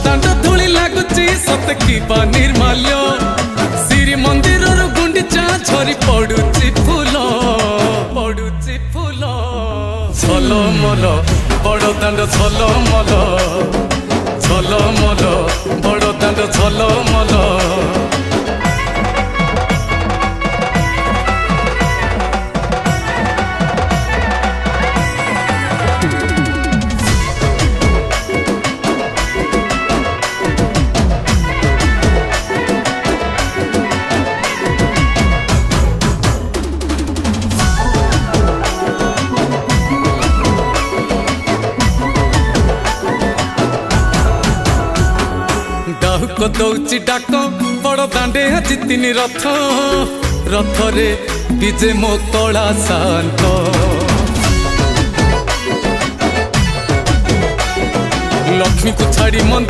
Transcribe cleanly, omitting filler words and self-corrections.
दांड धूली लगुची सत की निर्माल्य श्री मंदिर गुंडीचा झरी पड़ुची फूल झलमल बड़ दांड झलमल झलमल बड़ दांड झलमल डाहुक दौची डाक बड़ दांडे आज तीन रथ रथरे विजे मो कला शांत लक्ष्मी को छाड़ी मंदिर